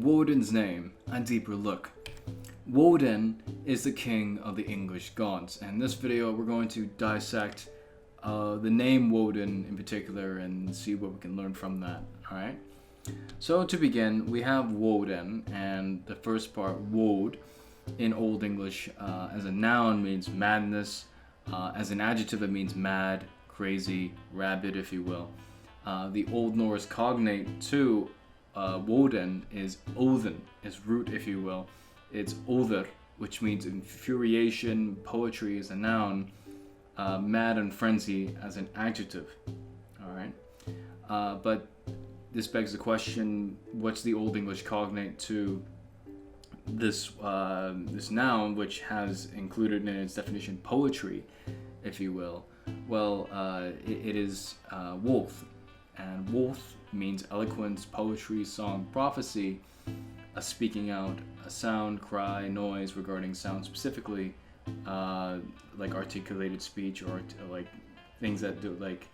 Woden's name, a deeper look. Woden is the king of the English gods, and in this video we're going to dissect the name Woden in particular and see what we can learn from that. Alright? So to begin, we have Woden, and the first part, wod, in Old English as a noun means madness, as an adjective it means mad, crazy, rabid, if you will. The Old Norse cognate to Woden is Odin, is root, if you will. It's other, which means infuriation, poetry as a noun, mad and frenzy as an adjective. Alright? But this begs the question, what's the Old English cognate to this this noun, which has included in its definition poetry, if you will? Well, it is wolf, and wolf means eloquence, poetry, song, prophecy, a speaking out, a sound, cry, noise regarding sound specifically, like articulated speech or like things that do like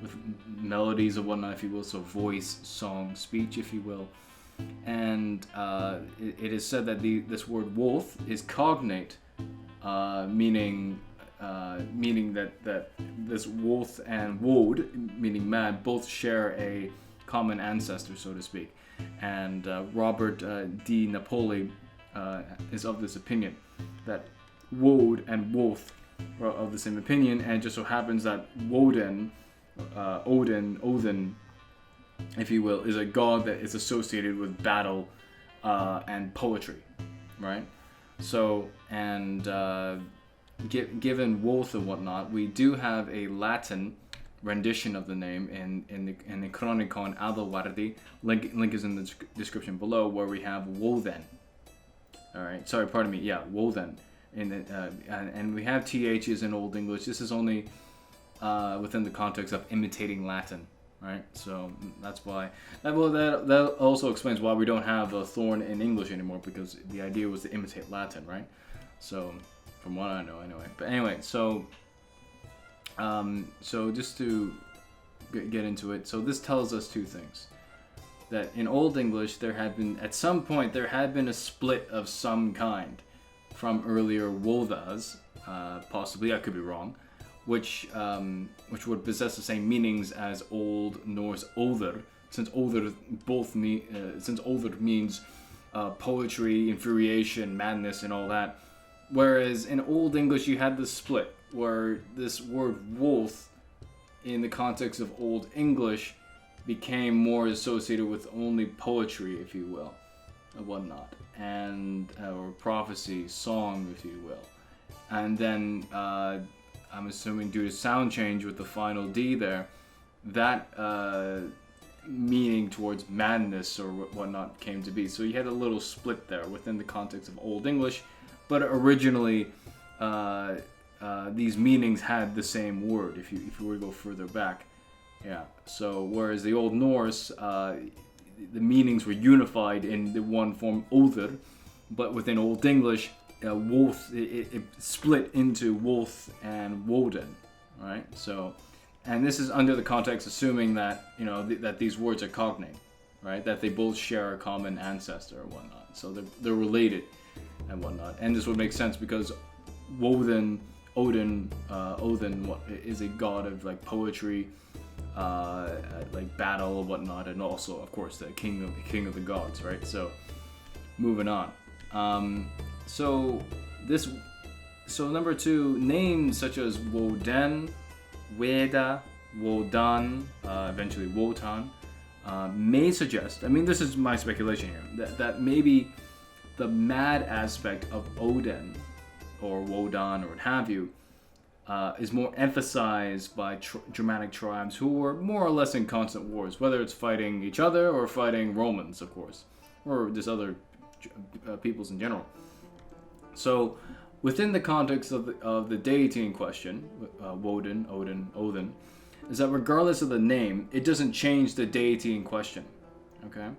with melodies or whatnot, if you will, so voice, song, speech, if you will. And it is said that this word wolf is cognate, meaning that this wolf and wod, meaning mad, both share a common ancestor, so to speak. And Robert DiNapol is of this opinion, that wod and wolf are of the same opinion, and it just so happens that Woden, Odin, if you will, is a god that is associated with battle and poetry, right? So, and given wolf and whatnot, we do have a Latin rendition of the name in the Chronicon Æþelweardi. Link is in the description below, where we have Woden. All right, sorry, pardon me. Yeah, Woden. And we have th's in Old English. This is only within the context of imitating Latin, right? So that's why. That also explains why we don't have a thorn in English anymore, because the idea was to imitate Latin, right? So, from what I know, anyway. But anyway, so just to get into it, so this tells us two things. That in Old English, at some point, there had been a split of some kind from earlier wodas, possibly, I could be wrong, which would possess the same meanings as Old Norse other, since other means poetry, infuriation, madness, and all that. Whereas in Old English, you had this split, where this word wolf, in the context of Old English, became more associated with only poetry, if you will, and whatnot, and or prophecy, song, if you will. And then I'm assuming due to sound change with the final D there, that meaning towards madness or whatnot came to be. So you had a little split there within the context of Old English, but originally these meanings had the same word, if you were to go further back. Yeah, so whereas the Old Norse, the meanings were unified in the one form, other, but within Old English, wolf, it split into wolf and Woden, right? So, and this is under the context, assuming that, that these words are cognate, right? That they both share a common ancestor or whatnot. So they're related and whatnot. And this would make sense because Odin is a god of like poetry, like battle and whatnot, and also, of course, the king of the gods, right? So, moving on. So number two, names such as Woden, Weda, Wodan, eventually Wotan, may suggest, this is my speculation here, that maybe the mad aspect of Odin, or Wodan, or what have you, is more emphasized by Germanic tribes who were more or less in constant wars, whether it's fighting each other or fighting Romans, of course, or just other peoples in general. So, within the context of the deity in question, Woden, Odin, is that regardless of the name, it doesn't change the deity in question. Okay,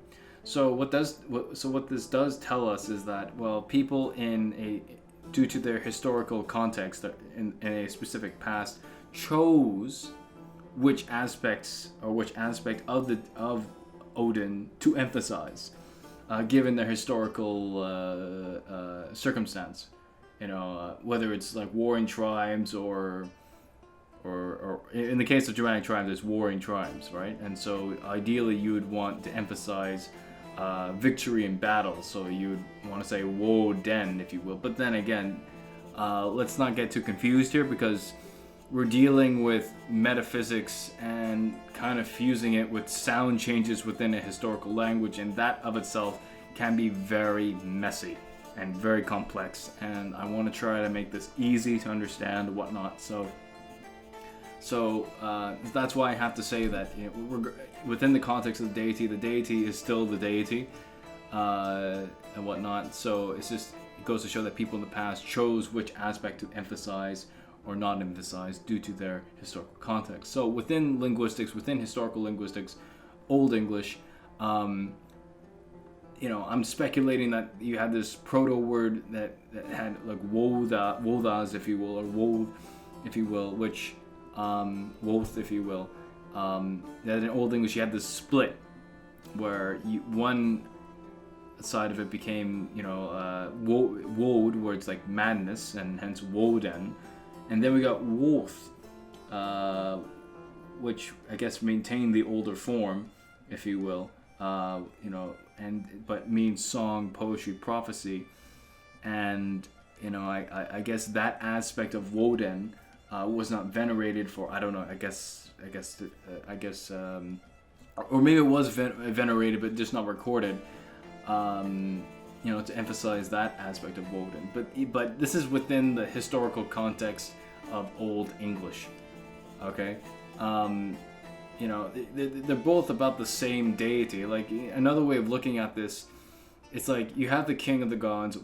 so what this does tell us is that, well, people due to their historical context in a specific past, chose which aspect of Odin to emphasize. given their historical circumstance. Whether it's like warring tribes or in the case of Germanic tribes, it's warring tribes, right? And so ideally you would want to emphasize victory in battle, so you would want to say Woden, if you will. But then again, let's not get too confused here, because we're dealing with metaphysics and kind of fusing it with sound changes within a historical language, and that of itself can be very messy and very complex, and I want to try to make this easy to understand and whatnot. So that's why I have to say that within the context of the deity is still the deity and whatnot. So it goes to show that people in the past chose which aspect to emphasize or not emphasize due to their historical context. So within linguistics, within historical linguistics, Old English, I'm speculating that you had this proto word that had like wodas, if you will, or woth, if you will, which woth, if you will. That in Old English you had this split where one side of it became, wode, where it's like madness, and hence Woden. And then we got woth, which I guess maintained the older form, if you will, but means song, poetry, prophecy. And, I guess that aspect of Woden was not venerated for, I don't know, or maybe it was venerated but just not recorded, to emphasize that aspect of Woden. But this is within the historical context of Old English, okay? They're both about the same deity. Like, another way of looking at this, it's like you have the king of the gods,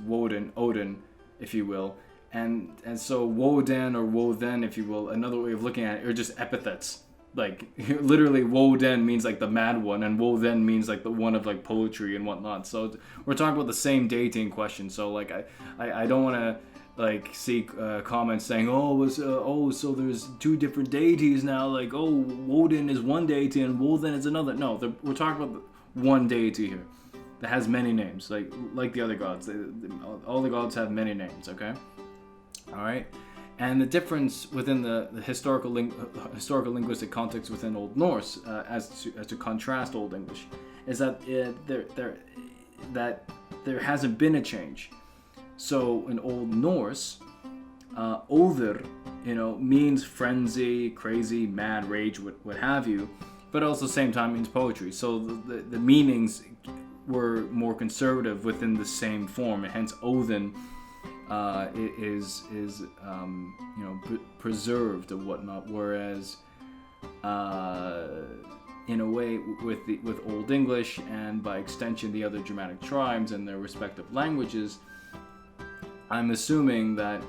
Odin, if you will, and so Woden or Wothen, if you will, another way of looking at it are just epithets. Like, literally, Woden means like the mad one, and Wothen means like the one of like poetry and whatnot. So we're talking about the same deity in question. So like, I don't want to like see comments saying, so there's two different deities now. Like, Woden is one deity and Wothen is another. No, we're talking about one deity here that has many names, like the other gods. All the gods have many names. Okay, all right. And the difference within the historical linguistic context within Old Norse, as to contrast Old English, is that there hasn't been a change. So in Old Norse, Other, means frenzy, crazy, mad, rage, what have you, but also same time means poetry. So the meanings were more conservative within the same form, and hence Othen is preserved and whatnot. Whereas in a way with Old English, and by extension the other Germanic tribes and their respective languages, I'm assuming that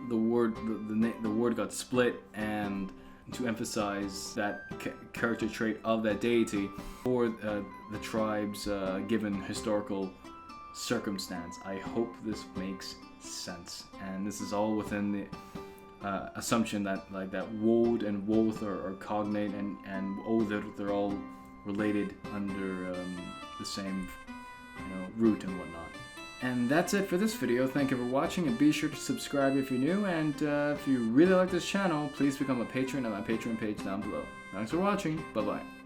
the word got split, and to emphasize that character trait of that deity for the tribes given historical circumstance. I hope this makes sense, and this is all within the assumption that Wode and Woth are cognate, and Other, they're all related under the same root and whatnot. And that's it for this video. Thank you for watching, and be sure to subscribe if you're new, and if you really like this channel, please become a patron at my Patreon page down below. Thanks for watching. Bye bye.